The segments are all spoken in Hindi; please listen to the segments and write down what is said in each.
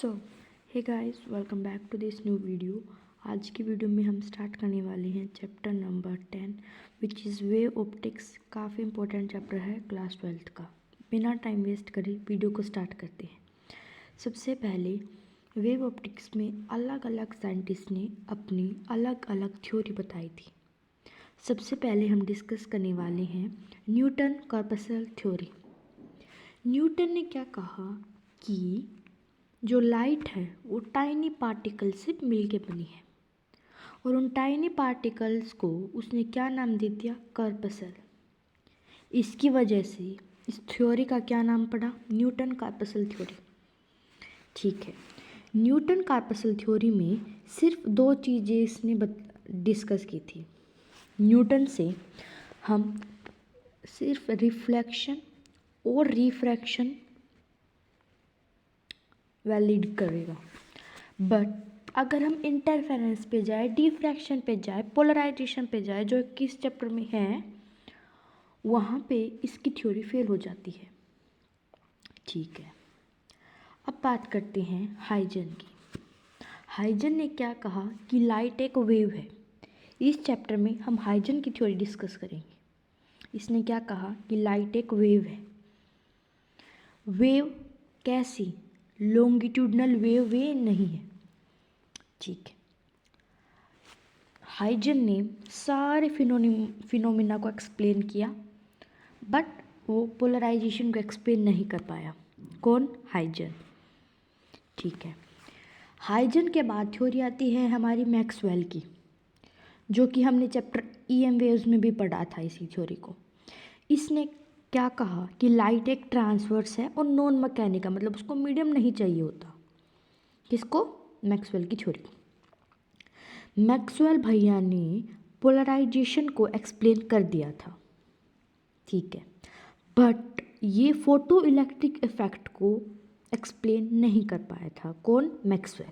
So hey guys, welcome back to this new video. आज की वीडियो में हम स्टार्ट करने वाले हैं chapter number 10 which is wave optics. काफ़ी इंपॉर्टेंट चैप्टर है क्लास 12th का। बिना टाइम वेस्ट करे वीडियो को स्टार्ट करते हैं। सबसे पहले वेव ऑप्टिक्स में अलग अलग साइंटिस्ट ने अपनी अलग अलग थ्योरी बताई थी। सबसे पहले हम डिस्कस करने वाले हैं न्यूटन कॉर्पस्कल थ्योरी। न्यूटन ने क्या कहा कि जो लाइट है वो टाइनी पार्टिकल से मिलके बनी है और उन टाइनी पार्टिकल्स को उसने क्या नाम दे दिया, कॉर्पस्कल। इसकी वजह से इस थ्योरी का क्या नाम पड़ा, न्यूटन कॉर्पस्कल थ्योरी। ठीक है, न्यूटन कॉर्पस्कल थ्योरी में सिर्फ दो चीज़ें इसने डिस्कस की थी। न्यूटन से हम सिर्फ रिफ्लेक्शन और रिफ्रैक्शन वैलिड करेगा, बट अगर हम इंटरफेरेंस पे जाए, डिफ्रैक्शन पे जाए, पोलराइजेशन पे जाए, जो किस चैप्टर में है, वहाँ पे इसकी थ्योरी फेल हो जाती है। ठीक है, अब बात करते हैं हाइजन की। हाइजन ने क्या कहा कि लाइट एक वेव है। इस चैप्टर में हम हाइजन की थ्योरी डिस्कस करेंगे। इसने क्या कहा कि लाइट एक वेव है। वेव कैसी, लॉन्गिट्यूडनल वेव नहीं है। ठीक है, हाइजन ने सारे फिनोमिना को एक्सप्लेन किया, बट वो पोलराइजेशन को एक्सप्लेन नहीं कर पाया। कौन, हाइजन। ठीक है, हाइजन के बाद थ्योरी आती है हमारी मैक्सवेल की, जो कि हमने चैप्टर ईएम वेव्स में भी पढ़ा था इसी थ्योरी को। इसने क्या कहा कि लाइट एक ट्रांसवर्स है और नॉन मैकेनिकल, मतलब उसको मीडियम नहीं चाहिए होता। किसको, मैक्सवेल की थ्योरी। मैक्सवेल भैया ने पोलराइजेशन को एक्सप्लेन कर दिया था। ठीक है, बट ये फोटो इलेक्ट्रिक इफेक्ट को एक्सप्लेन नहीं कर पाया था। कौन, मैक्सवेल।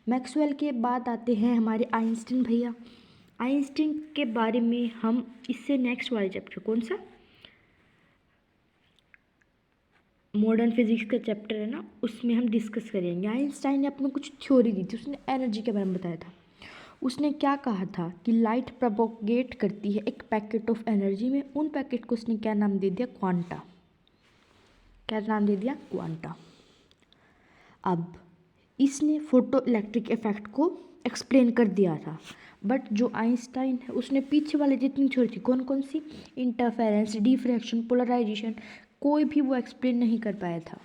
मैक्सवेल के बाद आते हैं हमारे आइंस्टीन भैया। आइंस्टीन के बारे में हम इससे नेक्स्ट वाले चैप्टर, कौन सा, मॉडर्न फिजिक्स का चैप्टर है ना, उसमें हम डिस्कस करेंगे। आइंस्टाइन ने अपने कुछ थ्योरी दी थी, उसने एनर्जी के बारे में बताया था। उसने क्या कहा था कि लाइट प्रोपोगेट करती है एक पैकेट ऑफ एनर्जी में। उन पैकेट को उसने क्या नाम दे दिया, क्वांटा। क्या नाम दे दिया, क्वांटा। अब इसने फोटो इलेक्ट्रिक इफेक्ट को एक्सप्लेन कर दिया था, बट जो आइंस्टाइन है उसने पीछे वाले जितनी थ्योरी थी, कौन कौन सी, इंटरफेरेंस, डिफ्रैक्शन, पोलराइजेशन, कोई भी वो एक्सप्लेन नहीं कर पाया था।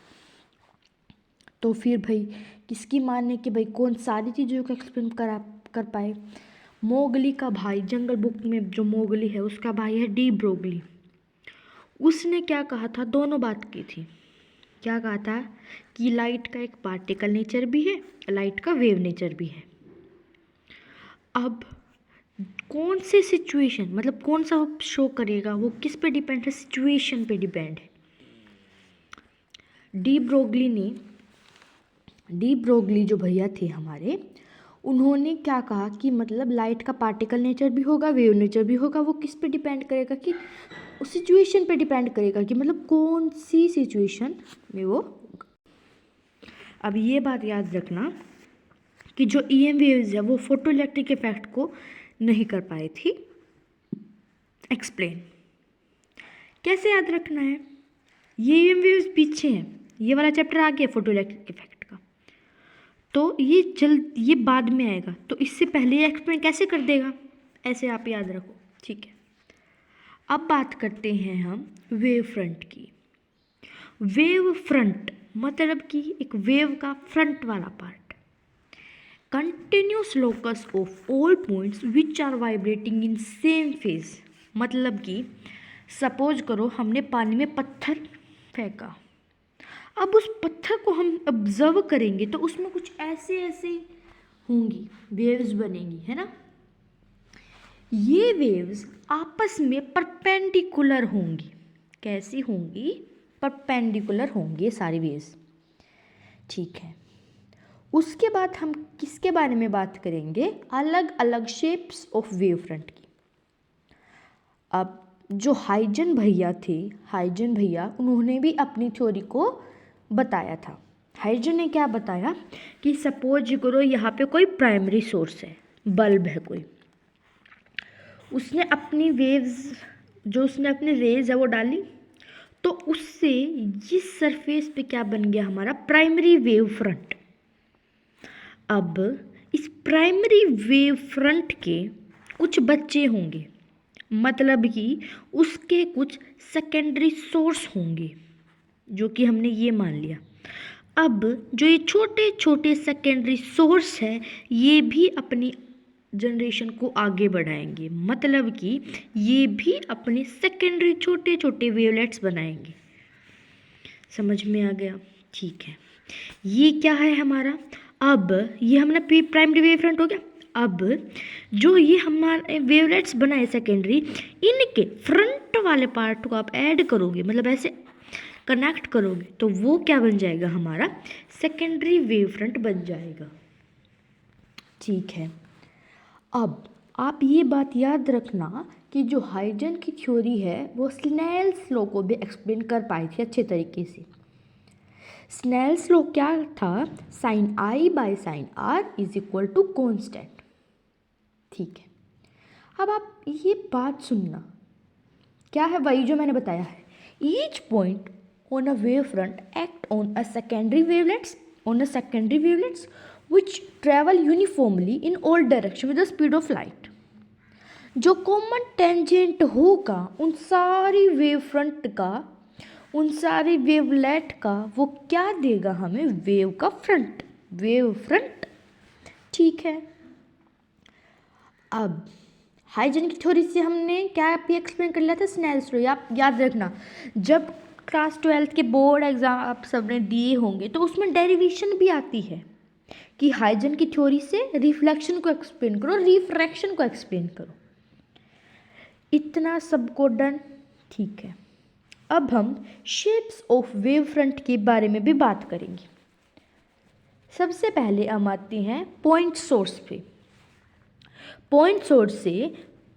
तो फिर भाई किसकी माने कि भाई कौन सारी चीज़ों को एक्सप्लेन कर पाए। मोगली का भाई, जंगल बुक में जो मोगली है उसका भाई है डी ब्रोगली। उसने क्या कहा था, दोनों बात की थी। क्या कहा था कि लाइट का एक पार्टिकल नेचर भी है, लाइट का वेव नेचर भी है। अब कौन से सिचुएशन, मतलब कौन सा शो करेगा, वो किस पे डिपेंड है, सिचुएशन पे डिपेंड है। डी ब्रोगली जो भैया थे हमारे, उन्होंने क्या कहा कि मतलब लाइट का पार्टिकल नेचर भी होगा, वेव नेचर भी होगा। वो किस पे डिपेंड करेगा, कि उस सिचुएशन पे डिपेंड करेगा कि मतलब कौन सी सिचुएशन में वो। अब ये बात याद रखना कि जो ईएम वेव्स है वो फोटो इलेक्ट्रिक इफेक्ट को नहीं कर पाई थी एक्सप्लेन। कैसे याद रखना है, ये ईएम वेव्स पीछे हैं, ये वाला चैप्टर आ गया फोटो इलेक्ट्रिक इफेक्ट का, तो ये बाद में आएगा, तो इससे पहले एक्सप्लेन कैसे कर देगा, ऐसे आप याद रखो। ठीक है, अब बात करते हैं हम वेव फ्रंट की। वेव फ्रंट मतलब कि एक वेव का फ्रंट वाला part, continuous locus of all points which are vibrating in same phase. मतलब कि सपोज करो हमने पानी में पत्थर फेंका, अब उस पत्थर को हम ऑब्जर्व करेंगे तो उसमें कुछ ऐसे ऐसे होंगी, वेव्स बनेंगी, है ना। ये वेव्स आपस में परपेंडिकुलर होंगी। कैसी होंगी, परपेंडिकुलर होंगी ये सारी वेव्स। ठीक है, उसके बाद हम किसके बारे में बात करेंगे, अलग अलग शेप्स ऑफ वेव फ्रंट की। अब जो हाइजन भैया थे, हाइजन भैया उन्होंने भी अपनी थ्योरी को बताया था। हाइड्रोजन ने क्या बताया कि सपोज करो यहाँ पे कोई प्राइमरी सोर्स है, बल्ब है कोई, उसने अपनी वेव्स जो उसने अपनी रेज है वो डाली, तो उससे इस सरफेस पे क्या बन गया हमारा प्राइमरी वेव फ्रंट। अब इस प्राइमरी वेव फ्रंट के कुछ बच्चे होंगे, मतलब कि उसके कुछ सेकेंडरी सोर्स होंगे, जो कि हमने ये मान लिया। अब जो ये छोटे छोटे सेकेंडरी सोर्स है ये भी अपनी जनरेशन को आगे बढ़ाएंगे, मतलब कि ये भी अपने सेकेंडरी छोटे छोटे वेवलेट्स बनाएंगे। समझ में आ गया? ठीक है, ये क्या है हमारा, अब ये हमने प्राइमरी वेव फ्रंट हो गया। अब जो ये हमारे वेवलेट्स बनाए सेकेंडरी, इनके फ्रंट वाले पार्ट को आप ऐड करोगे, मतलब ऐसे कनेक्ट करोगे, तो वो क्या बन जाएगा हमारा सेकेंडरी वेव फ्रंट बन जाएगा। ठीक है, अब आप ये बात याद रखना कि जो हाइड्रोजन की थ्योरी है वो स्नेल्स लॉ को भी एक्सप्लेन कर पाई थी अच्छे तरीके से। स्नेल्स लॉ क्या था, sine i by sine r is equal to constant. ठीक है, अब आप ये बात सुनना, क्या है वही जो मैंने बताया है, each point on a wavefront act on a secondary wavelets which travel uniformly in all direction with the speed of light। जो कॉमन टेंजेंट होगा उन सारी वेव फ्रंट का, उन सारी वेवलेट का, वो क्या देगा हमें, वेव का फ्रंट, वेव फ्रंट। ठीक है, अब हाइड्रोजन की थ्योरी से हमने क्या भी एक्सप्लेन कर लिया था, स्नेल्स लॉ। आप याद रखना, जब क्लास 12 के बोर्ड एग्ज़ाम आप सबने दिए होंगे तो उसमें डेरिवेशन भी आती है कि हाइड्रोजन की थ्योरी से रिफ्लेक्शन को एक्सप्लेन करो, रिफ्रैक्शन को एक्सप्लेन करो। इतना सबको डन? ठीक है, अब हम शेप्स ऑफ वेव फ्रंट के बारे में भी बात करेंगे। सबसे पहले हम आते हैं पॉइंट सोर्स पे। पॉइंट सोर्स से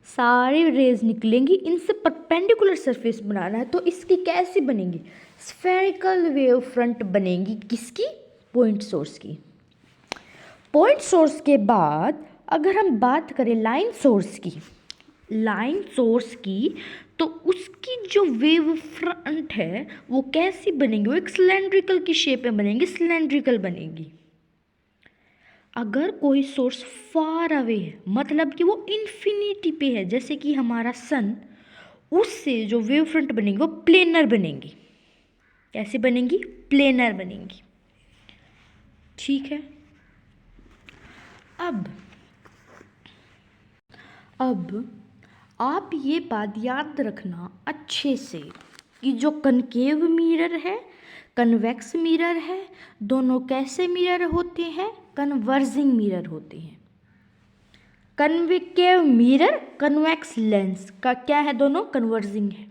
सारे रेज निकलेंगी, इनसे परपेंडिकुलर सरफेस बनाना है, तो इसकी कैसी बनेंगी, स्फेरिकल वेव फ्रंट बनेगी। किसकी? पॉइंट सोर्स की। पॉइंट सोर्स के बाद अगर हम बात करें लाइन सोर्स की, लाइन सोर्स की, तो उसकी जो वेव फ्रंट है वो कैसी बनेगी, वो एक सिलेंड्रिकल की शेप में बनेगी, सिलेंड्रिकल बनेगी। अगर कोई सोर्स फार अवे है, मतलब कि वो इन्फिनिटी पे है, जैसे कि हमारा सन, उससे जो वेव फ्रंट बनेगी वो प्लेनर बनेंगी। कैसे बनेंगी? प्लेनर बनेंगी। ठीक है, अब आप ये बात याद रखना अच्छे से कि जो कनकेव मिरर है, कन्वेक्स मिरर है, दोनों कैसे मिरर होते हैं, कन्वर्जिंग मिरर होते हैं। कन्वेकेव मिरर कन्वेक्स लेंस का क्या है, दोनों कन्वर्जिंग है।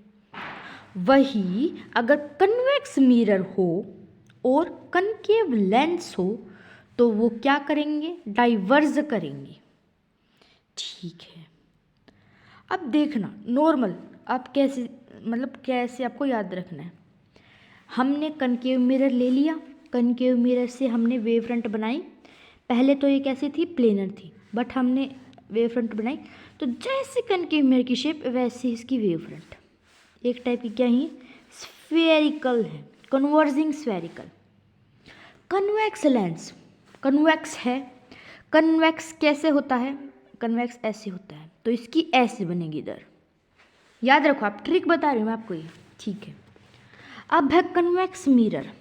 वही अगर कन्वेक्स मिरर हो और कनकेव लेंस हो तो वो क्या करेंगे, डाइवर्ज करेंगे। ठीक है, अब देखना नॉर्मल आप कैसे, मतलब कैसे आपको याद रखना है। हमने कनकेव मिरर ले लिया, कनकेव मिरर से हमने वेव फ्रंट बनाई। पहले तो ये कैसी थी, प्लेनर थी, बट हमने वेव फ्रंट बनाई, तो जैसे कनकेव मिरर की शेप वैसे इसकी वेव फ्रंट एक टाइप की क्या ही स्फेरिकल है, converging spherical. Convex lens, convex है, कन्वेक्स कैसे होता है, कन्वेक्स ऐसे होता है, तो इसकी ऐसे बनेगी इधर। याद रखो, आप ट्रिक बता रही हूँ मैं आपको ये। ठीक है, अब है कन्वेक्स मिरर।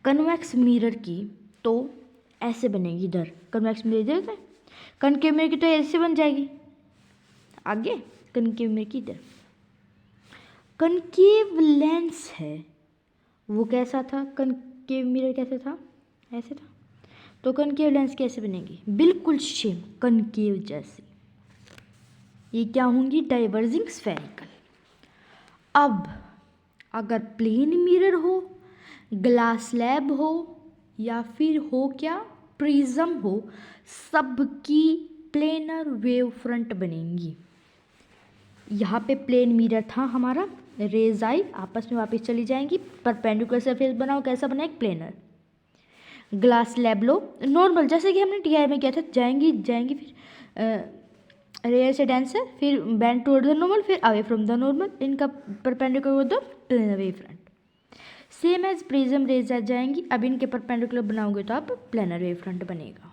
कन्वेक्स मिरर की तो ऐसे बनेगी इधर, कन्वेक्स मिरर इधर, कनकेव मिरर की तो ऐसे बन जाएगी आगे, कनकेव मिरर की इधर। कनकेव लेंस है वो कैसा था, कनकेव मिरर कैसे था, ऐसे था, तो कनकेव लेंस कैसे बनेगी, बिल्कुल सेम कनकेव जैसे। ये क्या होंगी, डाइवर्जिंग स्फेरिकल। अब अगर प्लेन मिरर हो, ग्लास स्लैब हो, या फिर हो क्या, प्रिज्म हो, सबकी प्लेनर वेव फ्रंट बनेंगी। यहाँ पे प्लेन मिरर था हमारा, रेज आई आपस में वापस चली जाएंगी, परपेंडिकुलर सरफेस बनाओ, कैसा बना, एक प्लेनर। ग्लास स्लैब लो, नॉर्मल जैसे कि हमने टीआई में किया था, जाएंगी फिर रेयर से डेंसर, फिर बेंड टुवर्ड द नॉर्मल, फिर अवे फ्रॉम द नॉर्मल, इनका perpendicular with the planar wave front. Same as prism rays आ जाएंगी, अब इनके परपेंडिकुलर बनाओगे तो आप प्लेनर वेव फ्रंट बनेगा।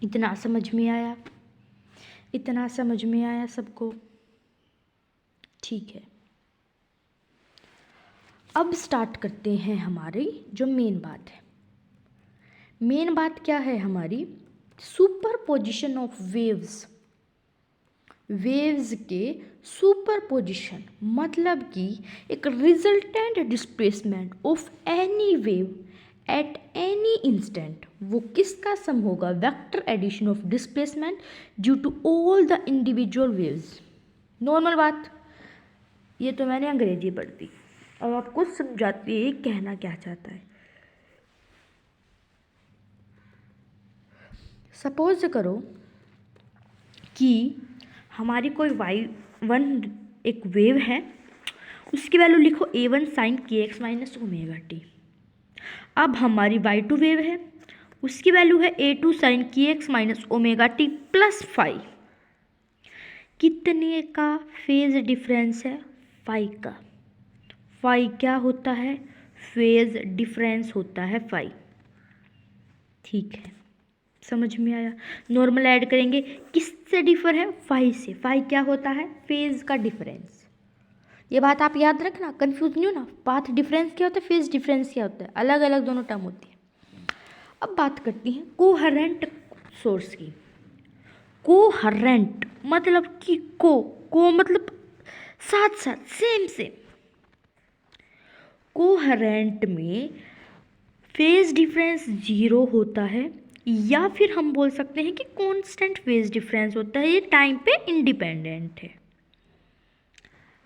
इतना समझ में आया? इतना समझ में आया सबको? ठीक है, अब स्टार्ट करते हैं हमारी जो मेन बात है। मेन बात क्या है हमारी? Superposition of waves. वेव्स के सुपरपोजिशन मतलब कि एक resultant displacement of any wave at any instant, वो किसका सम होगा? Vector addition of displacement due to all the individual waves. Normal बात, ये तो मैंने अंग्रेजी पढ़ दी, अब आपको समझाती है कहना क्या चाहता है। सपोज करो कि हमारी कोई y1 एक वेव है, उसकी वैल्यू लिखो a1 sin kx minus omega T. अब हमारी y2 वेव है, उसकी वैल्यू है a2 sin kx minus omega t plus phi. कितने का फेज डिफरेंस है? फाई का। फाई क्या होता है? फेज डिफरेंस होता है फाई। ठीक है, समझ में आया? नॉर्मल ऐड करेंगे, किससे डिफर है? फाई से। फाई क्या होता है? फेज का डिफरेंस। ये बात आप याद रखना, कंफ्यूज नहीं हो ना। पाथ डिफरेंस क्या होता है, फेज डिफरेंस क्या होता है, अलग अलग दोनों टर्म होती है। अब बात करती हैं कोहेरेंट सोर्स की। कोहेरेंट मतलब कि को मतलब साथ साथ, सेम सेम। कोहेरेंट में फेज डिफरेंस 0 होता है, या फिर हम बोल सकते हैं कि कांस्टेंट फेज डिफरेंस होता है, ये टाइम पे इंडिपेंडेंट है।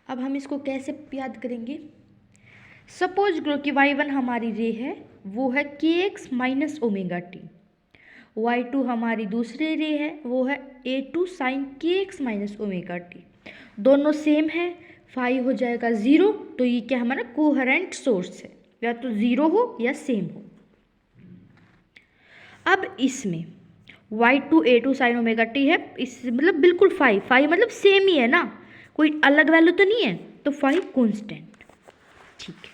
अब हम इसको कैसे याद करेंगे? सपोज करो कि y1 हमारी रे है, वो है kx minus omega T. y2 हमारी दूसरी रे है, वो है a2 sine kx minus omega t. दोनों सेम है, फाई हो जाएगा 0, तो ये क्या हमारा कोहेरेंट सोर्स है, या तो 0 हो या सेम हो। अब इसमें y2 a2 sine omega T है, इस मतलब बिल्कुल फाई मतलब सेम ही है ना, कोई अलग वैल्यू तो नहीं है, तो फाई कांस्टेंट। ठीक है,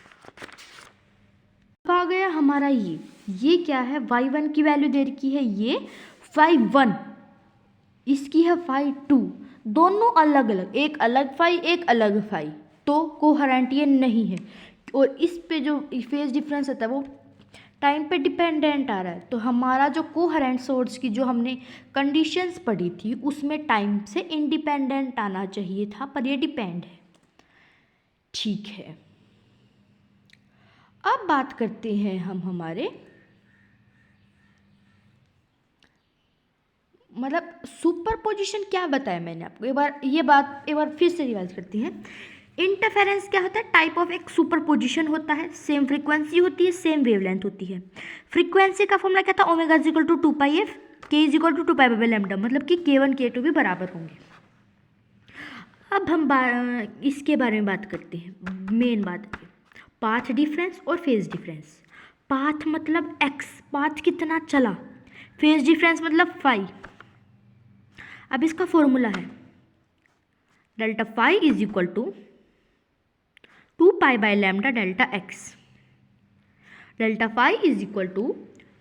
अब आ गया हमारा ये क्या है? y1 की वैल्यू दे रखी है, ये फाई 1, इसकी है फाई 2, दोनों अलग अलग, एक अलग फाई एक अलग फाई, तो कोहेरेंट ये नहीं है। और इस पे जो फेज डिफरेंस होता है वो टाइम पे डिपेंडेंट आ रहा है, तो हमारा जो कोहेरेंट सोर्स की जो हमने कंडीशंस पढ़ी थी उसमें टाइम से इंडिपेंडेंट आना चाहिए था, पर ये डिपेंड है। ठीक है, अब बात करते हैं हम हमारे मतलब सुपरपोजिशन क्या बताया मैंने आपको, एक बार फिर से रिवाइज करते हैं। इंटरफेरेंस क्या होता है? टाइप ऑफ एक सुपरपोजिशन होता है, सेम फ्रीक्वेंसी होती है, सेम वेवलेंथ होती है। फ्रीक्वेंसी का फॉर्मूला क्या था? Omega is equal to 2 pi f, k is equal to 2 pi by lambda, मतलब कि k1 k2 भी बराबर होंगे। अब हम इसके बारे में बात करते हैं, मेन बात है पाथ डिफरेंस और फेज डिफरेंस। पाथ मतलब x, पाथ कितना चला, फेज डिफरेंस मतलब फाई। अब इसका फॉर्मूला है delta phi is equal to 2 pi by lambda delta x. Delta phi is equal to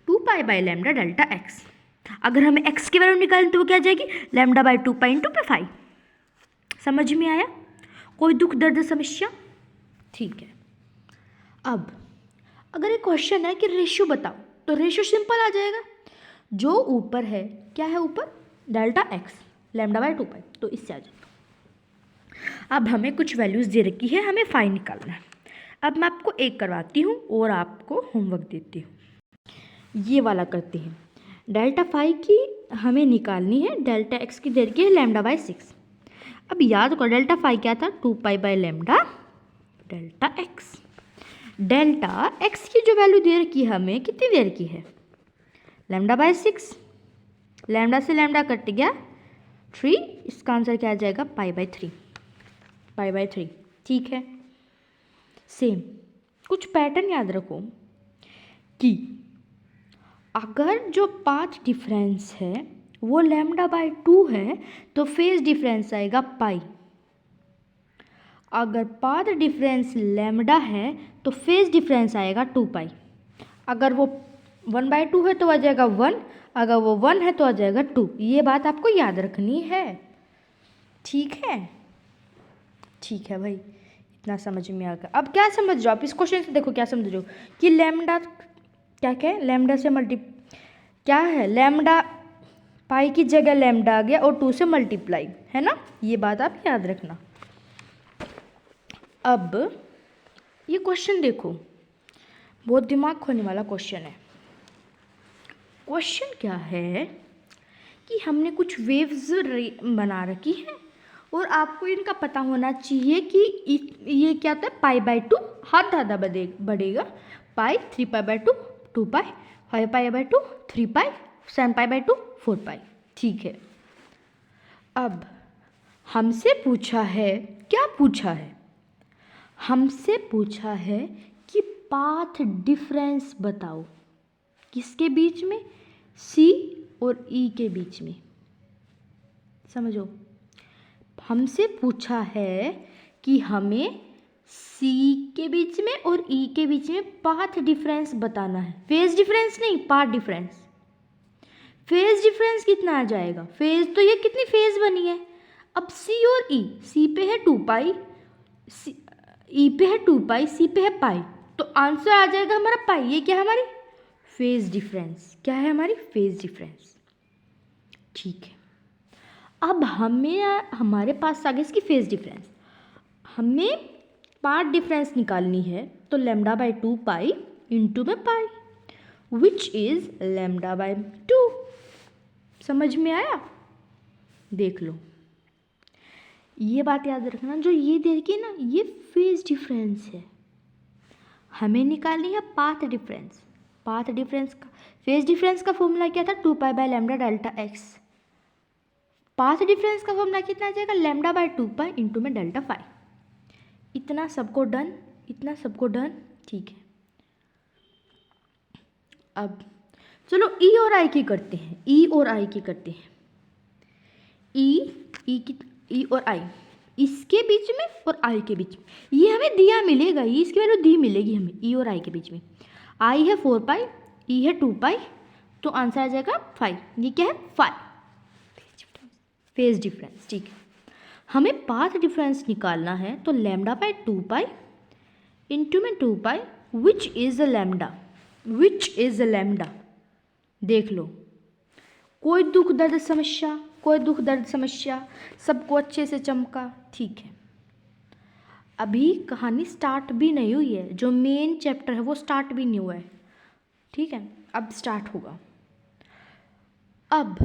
2 pi by lambda delta x. अगर हमें x की वैल्यू निकालनी तो वो क्या आ जाएगी? लैम्डा बाई 2 पाई इंटू पे फाई। समझ में आया? कोई दुख दर्द समस्या? ठीक है, अब अगर एक क्वेश्चन है कि रेशियो बताओ, तो रेशियो सिंपल आ जाएगा, जो ऊपर है क्या है? ऊपर डेल्टा एक्स लैम्डा बाई 2 पाई, तो इससे आ जाएगा। अब हमें कुछ वैल्यूज़ दे रखी है, हमें फाई निकालना है। अब मैं आपको एक करवाती हूँ और आपको होमवर्क देती हूँ। ये वाला करते हैं, डेल्टा फाई की हमें निकालनी है, डेल्टा एक्स की दे रखी है लैम्डा बाई 6। अब याद करो डेल्टा फाई क्या था? 2 pi by lambda delta x. Delta x की जो वैल्यू दे रखी है हमें, कितनी दे रखी है? Lambda by 6। लैम्डा से लैम्डा कट गया 3, इसका आंसर क्या आ जाएगा? Pi by 3। Pi by 3। ठीक है, सेम कुछ पैटर्न याद रखो कि अगर जो पाथ डिफरेंस है वो λ/2 है तो फेज डिफरेंस आएगा पाई। अगर पाथ डिफरेंस लैम्डा है तो फेज डिफरेंस आएगा 2 पाई। अगर वो 1/2 है तो आ जाएगा 1, अगर वो 1 है तो आ जाएगा 2। ये बात आपको याद रखनी है, ठीक है? ठीक है भाई, इतना समझ में आ गया। अब क्या समझ रहे हो आप इस क्वेश्चन से? देखो क्या समझ रहे हो कि लैम्डा क्या क्या है, लैम्डा से क्या है, लैम्डा पाई की जगह लैम्डा आ गया और 2 से मल्टीप्लाई, है ना? ये बात आप याद रखना। अब ये क्वेश्चन देखो, बहुत दिमाग खोने वाला क्वेश्चन है। क्वेश्चन क्या है कि हमने कुछ वेव्स बना रखी है और आपको इनका पता होना चाहिए कि ये क्या होता है, π/2 हाथ आधा बढ़ेगा, पाई 3π/2 2 पाई, 5π/2 3 पाई, 7π/2 4 पाई, ठीक है। अब हमसे पूछा है, क्या पूछा है? हमसे पूछा है कि पाथ डिफरेंस बताओ, किसके बीच में, C और E के बीच में। समझो, हमसे पूछा है कि हमें C के बीच में और E के बीच में पाथ डिफरेंस बताना है, फेज डिफरेंस नहीं, पाथ डिफरेंस। फेज डिफरेंस कितना आ जाएगा? फेज तो ये कितनी फेज बनी है। अब C और E, C पे है 2 पाई, E पे है 2 पाई, C पे है पाई, तो आंसर आ जाएगा हमारा पाई। ये क्या है, हमारी फेज डिफरेंस। क्या है हमारी फेज डिफरेंस, ठीक है। अब हमारे पास आ गया इसकी फेज डिफरेंस। हमें पाथ डिफरेंस निकालनी है तो λ/2 पाई इंटू में पाई, विच इज λ/2। समझ में आया? देख लो, ये बात याद रखना, जो ये देखिए ना, ये फेज डिफरेंस है, हमें निकालनी है पाथ डिफरेंस। पाथ डिफरेंस का, फेज डिफरेंस का फॉर्मूला क्या था, 2π/λ डेल्टा x। पाथ डिफरेंस का फॉर्मूला कितना आ जाएगा, λ/2 पाई इंटू में डेल्टा फाई। इतना सबको डन, इतना सबको डन, ठीक है। अब चलो E और I की करते हैं, E और I की करते हैं। E और I, इसके बीच में और I के बीच में, ये हमें दिया मिलेगा, ये इसकी वैल्यू दी मिलेगी हमें E और I के बीच में। I है 4 पाई, E है 2 पाई, तो आंसर आ जाएगा 5। ये क्या है, 5 फेज डिफरेंस, ठीक है। हमें पाथ डिफरेंस निकालना है तो λ/2 पाई इंटू में 2 pi, which is lambda, which is lambda. देख लो, कोई दुख दर्द समस्या, कोई दुख दर्द समस्या, सबको अच्छे से चमका, ठीक है। अभी कहानी स्टार्ट भी नहीं हुई है, जो मेन चैप्टर है वो स्टार्ट भी नहीं हुआ है, ठीक है, अब स्टार्ट होगा। अब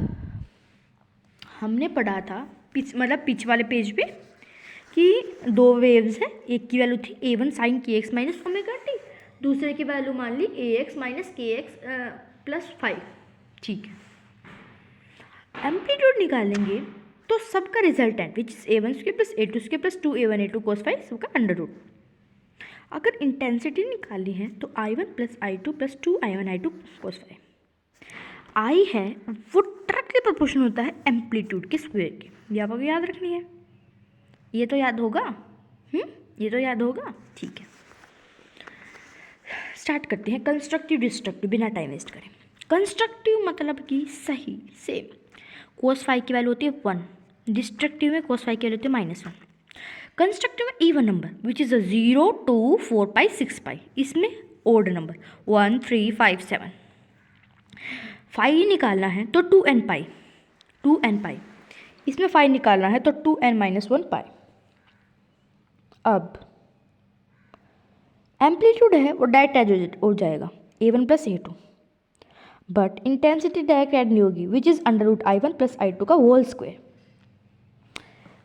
हमने पढ़ा था पिछ वाले पेज पे कि 2 वेव्स हैं, एक की वैल्यू थी a1 sin kx minus omega T, दूसरे की वैल्यू मान ली ax माइनस kx प्लस 5, ठीक है। एम्पलीट्यूड निकालेंगे तो सबका resultant which is a1² plus a2² plus 2a1a2 cos 5 सबका अंडर रूट। अगर इंटेंसिटी निकाली है तो i1 plus i2 plus 2i1i2 cos 5। आई है वो डायरेक्टली प्रोपोर्शनल होता है एम्पलीट्यूड के स्क्वायर के, ये आपको याद रखनी है। ये तो याद होगा, ये तो याद होगा, ठीक है। स्टार्ट करते हैं कंस्ट्रक्टिव डिस्ट्रक्टिव, बिना टाइम वेस्ट करें। कंस्ट्रक्टिव मतलब कि सही से cos 5 की वैल्यू होती है 1, डिस्ट्रक्टिव में cos 5 की वैल्यू होती है -1। कंस्ट्रक्टिव में इवन नंबर विच इज़ 0 2 4 पाई 6 पाई, इसमें ओड नंबर 1 3 5 7। 5 निकालना है तो 2n पाई, 2n पाई, इसमें 5 निकालना है तो 2n-1 पाई। अब एम्पलीट्यूड है वो डायरेक्ट एड हो जाएगा a1 plus a2, but intensity direct add नहीं होगी, which is under root i1 plus i2 का whole square.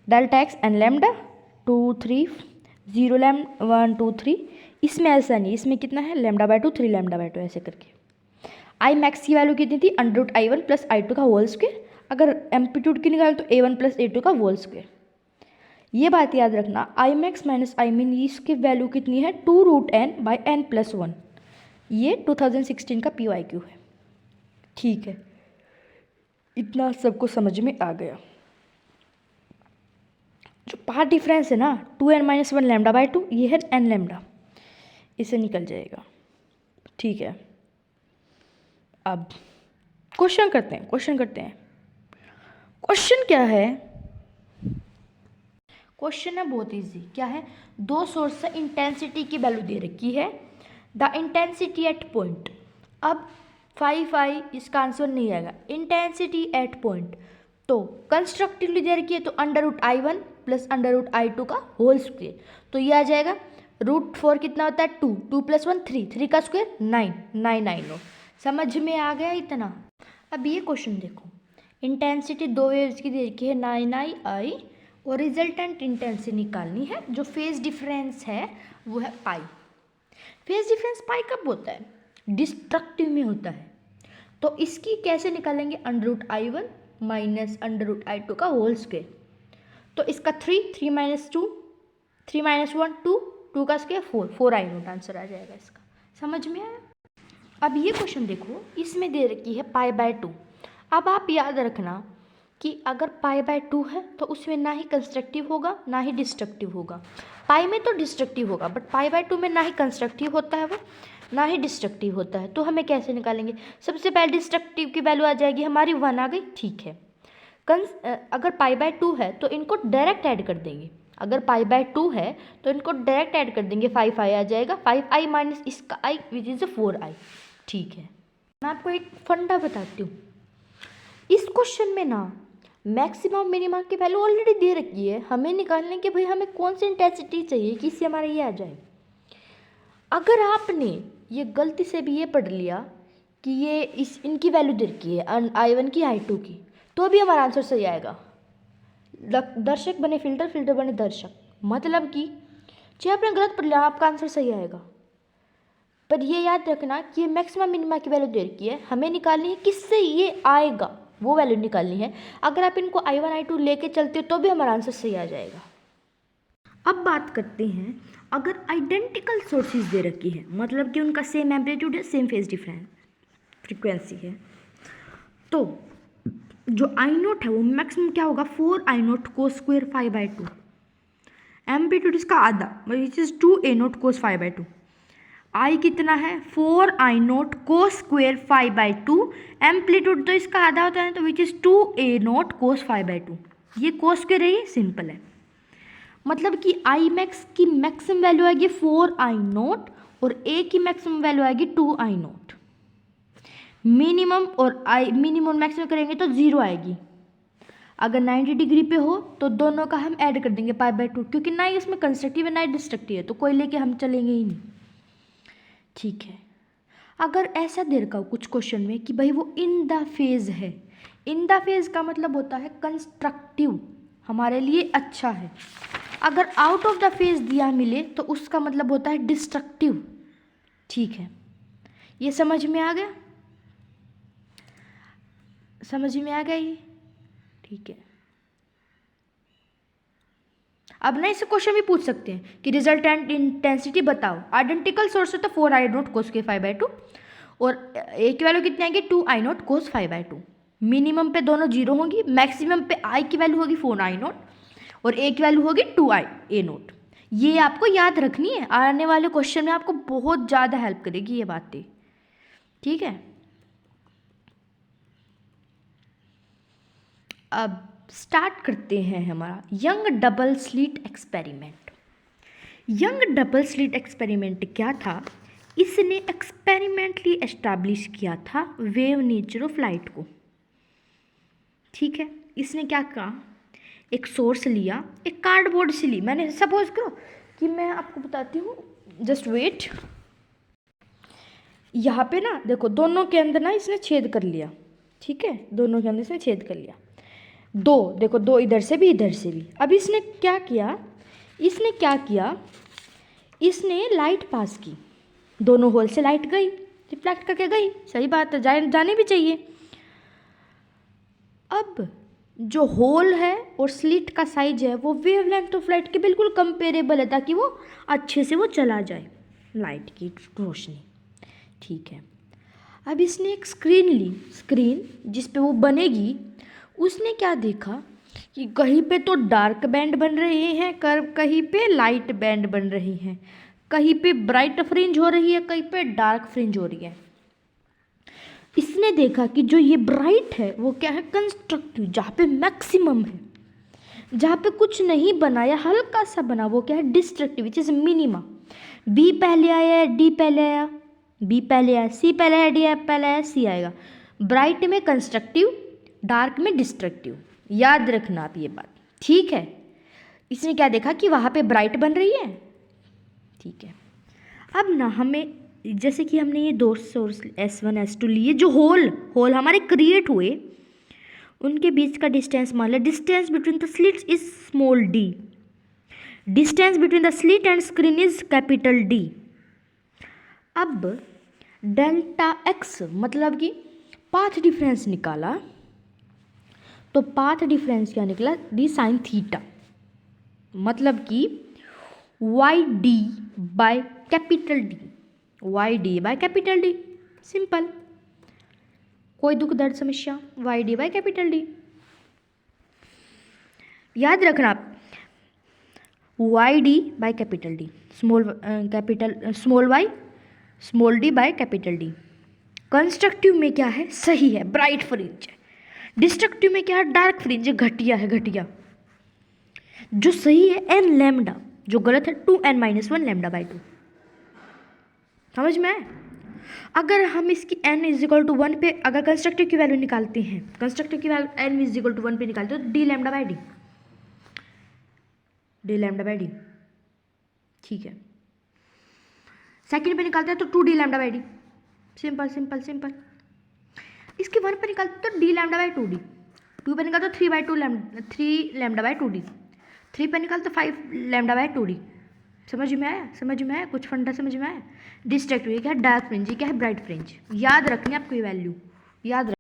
Delta x n lambda 2 3 0 1 2 3, इसमें ऐसा नहीं, इसमें कितना है λ/2 3 λ/2 ऐसे करके। आई मैक्स की वैल्यू कितनी थी, under root i1 plus i2 का होल स्क्वायर। अगर एम्पलीट्यूड की निकाले तो a1 प्लस a2 का होल स्क्वायर। ये बात याद रखना, आई मैक्स माइनस आई मिन इसकी वैल्यू कितनी है 2√n/n+1। ये 2016 का PYQ है। ठीक है, इतना सबको समझ में आ गया। जो पार्ट डिफरेंस है ना 2n-1 λ/2, ये है n λ, इसे निकल जाएगा। ठीक है, अब क्वेश्चन करते हैं। क्वेश्चन क्या है? क्वेश्चन है बहुत इजी। क्या है? दो सोर्स से इंटेंसिटी की वैल्यू दे रखी है, द इंटेंसिटी एट पॉइंट। अब 5i इसका आंसर नहीं आएगा। इंटेंसिटी एट पॉइंट तो कंस्ट्रक्टिवली दे रखी है, तो √I1 + √I2 का होल स्क्वायर, तो ये आ जाएगा। √4 कितना होता है 2, 2 + 1 3, 3 का स्क्वायर 9, 9 I नो। समझ में आ गया इतना? अब ये क्वेश्चन देखो, इंटेंसिटी दो वेव्स की दे रखी है 9i और रिजल्टेंट इंटेंसिटी निकालनी है। जो फेज डिफरेंस है वो है पाई। फेज डिफरेंस पाई कब होता है? डिस्ट्रक्टिव में होता है। तो इसकी कैसे निकालेंगे? √I1 माइनस √I2 का होल स्क्वायर। तो इसका 3, 3 - 2, 3 - 1 2, 2 का स्क्वायर 4, 4 I नोट आंसर आ जाएगा इसका। समझ में आया? अब ये क्वेश्चन देखो, इसमें दे रखी है π/2। अब आप याद रखना कि अगर π/2 है तो उसमें ना ही कंस्ट्रक्टिव होगा ना ही डिस्ट्रक्टिव होगा। पाई में तो डिस्ट्रक्टिव होगा, बट π/2 में ना ही कंस्ट्रक्टिव होता है वो, ना ही डिस्ट्रक्टिव होता है। तो हमें कैसे निकालेंगे? सबसे पहले डिस्ट्रक्टिव की वैल्यू आ जाएगी हमारी 1 आ गई। ठीक है, अगर π/2 है तो इनको डायरेक्ट ऐड कर देंगे। अगर π/2 है तो इनको डायरेक्ट ऐड कर देंगे, 5i आ जाएगा। 5i माइनस इसका i विच इज़ 4i। ठीक है, मैं आपको एक फंडा बताती हूँ। इस क्वेश्चन में ना मैक्सिमम मिनिमा की वैल्यू ऑलरेडी दे रखी है। हमें निकालने के भाई हमें कौन सी इंटेंसिटी चाहिए कि इससे हमारा ये आ जाए। अगर आपने ये गलती से भी ये पढ़ लिया कि ये इनकी वैल्यू दे रखी है I1 की I2 की, तो भी हमारा आंसर सही आएगा। दर्शक बने फिल्टर, फिल्टर बने दर्शक। मतलब कि चाहे आपने गलत पढ़ लिया आपका आंसर सही आएगा। पर ये याद रखना कि ये मैक्सिमम मिनिमा की वैल्यू दे रखी है, हमें निकालनी है किससे ये आएगा, वो वैल्यू निकालनी है। अगर आप इनको I1 I2 लेके चलते हो तो भी हमारा आंसर सही आ जाएगा। अब बात करते हैं, अगर आइडेंटिकल सोर्सेज दे रखी है, मतलब कि उनका सेम एम्पलीट्यूड है, सेम फेज डिफरेंस फ्रीक्वेंसी है, तो जो I नोट है वो मैक्सिमम क्या होगा 4I note cos square 5/2। Amplitude इसका आधा which is 2A note cos 5/2। I कितना है 4I note cos square 5/2। Amplitude तो इसका आधा होता है, तो विच इज़ 2A नोट कोस 5/2। ये कोस स्क्वायर है, ये सिंपल है। मतलब कि आई मैक्स की मैक्सिमम वैल्यू आएगी 4I नोट और A की मैक्सिमम वैल्यू आएगी 2I नोट। मिनिमम और मिनिमम मैक्सिमम करेंगे तो 0 आएगी। अगर 90 डिग्री पे हो तो दोनों का हम ऐड कर देंगे π/2, क्योंकि ना ही इसमें कंस्ट्रक्टिव है ना ही डिस्ट्रक्टिव है, तो कोई लेके हम चलेंगे ही नहीं। ठीक है, अगर ऐसा दे रखा हो कुछ क्वेश्चन में कि भाई वो इन द फेज है, इन द फेज का मतलब होता है कंस्ट्रक्टिव, हमारे लिए अच्छा है। अगर आउट ऑफ द फेज दिया मिले तो उसका मतलब होता है डिस्ट्रक्टिव। ठीक है, ये समझ में आ गया? समझ में आ गया ये? ठीक है, अब ना इससे क्वेश्चन भी पूछ सकते हैं कि रिजल्टेंट इंटेंसिटी बताओ। आइडेंटिकल सोर्स है तो 4I नोट कोस के 5/2 और A की वैल्यू कितनी आएगी 2I नोट कोस 5/2। मिनिमम पे दोनों 0 होंगी, मैक्सिमम पे I की वैल्यू होगी 4I नोट और A की वैल्यू होगी 2I A नोट। ये आपको याद रखनी है, आने वाले क्वेश्चन में आपको बहुत ज़्यादा हेल्प करेगी ये बातें। ठीक है, अब स्टार्ट करते हैं हमारा young double slit experiment. Young double slit experiment क्या था? इसने एक्सपेरिमेंटली एस्टैब्लिश किया था वेव नेचर ऑफ लाइट को। ठीक है, इसने क्या कहा, एक सोर्स लिया, एक कार्डबोर्ड से ली। मैंने सपोज करो कि मैं आपको बताती हूँ, जस्ट वेट। यहाँ पे ना देखो दोनों के अंदर ना इसने छेद कर लिया। ठीक है, दोनों के अंदर इसने छेद कर लिया। दो देखो, दो इधर से भी इधर से भी। अब इसने क्या किया, इसने लाइट पास की, दोनों होल से लाइट गई, रिफ्लेक्ट करके गई। सही बात है, जानी भी चाहिए। अब जो होल है और स्लिट का साइज है वो वेवलेंथ ऑफ लाइट के बिल्कुल कंपेरेबल है, ताकि वो अच्छे से वो चला जाए लाइट की रोशनी। ठीक है, अब इसने एक स्क्रीन ली, स्क्रीन जिस पे वो बनेगी। उसने क्या देखा कि कहीं पे तो डार्क बैंड बन रहे हैं, कहीं पे लाइट बैंड बन रही हैं, कहीं पे ब्राइट फ्रिंज हो रही है, कहीं पे डार्क फ्रिंज हो रही है। इसने देखा कि जो ये ब्राइट है वो क्या है, कंस्ट्रक्टिव, जहाँ पे मैक्सिमम है। जहाँ पे कुछ नहीं बना या हल्का सा बना वो क्या है, destructive, which is minima. B पहले आया, डी पहले आया, बी पहले आया, सी पहले आया, डी पहले आया, सी आएगा। ब्राइट में कंस्ट्रक्टिव, डार्क में डिस्ट्रक्टिव। याद रखना आप ये बात, ठीक है। इसने क्या देखा कि वहाँ पे ब्राइट बन रही है, ठीक है। अब ना हमें, जैसे कि हमने ये दो सोर्स S1 S2 लिए, जो होल हमारे क्रिएट हुए, उनके बीच का डिस्टेंस मान लें। Distance between the slits is small d, distance between the slit and screen is capital D। अब डेल्टा x मतलब कि पाथ डिफरेंस निकाला, तो पाथ डिफरेंस क्या निकला, d साइन थीटा, मतलब कि y d by capital D, y d by capital D। Simple, कोई दुख दर्द समस्या, y d by capital D। याद रखना आप, y d by capital D, small y small d by capital D। Constructive में क्या है, सही है, ब्राइट फ्रिंज है। डिस्ट्रक्टिव में क्या है, डार्क फ्रिंज है, घटिया है, घटिया। जो सही है n लैम्डा, जो गलत है 2n-1 लैम्डा बाय 2। समझ में आए? अगर हम इसकी n इजिकल टू 1 पे अगर कंस्ट्रक्टिव की वैल्यू निकालते हैं, कंस्ट्रक्टिव की वैल्यू n इजिकल टू 1 पे निकालते हो तो d lambda by d, d lambda by d, ठीक है। सेकंड पे निकालते हैं तो 2d lambda by d, simple simple simple. इसके 1 पे निकालते तो d लैम्डा बाय 2d, 2 पे निकालते तो 3 लैम्डा बाय 2d, 3 पे निकालते 5 लैम्डा बाय 2d। समझ में आया? समझ में आया? कुछ फंडा समझ में आया? डिस्ट्रक्टिव क्या है, डार्क फ्रिंज, क्या है ब्राइट फ्रिंज। याद रखनी है आपको ये वैल्यू, याद रख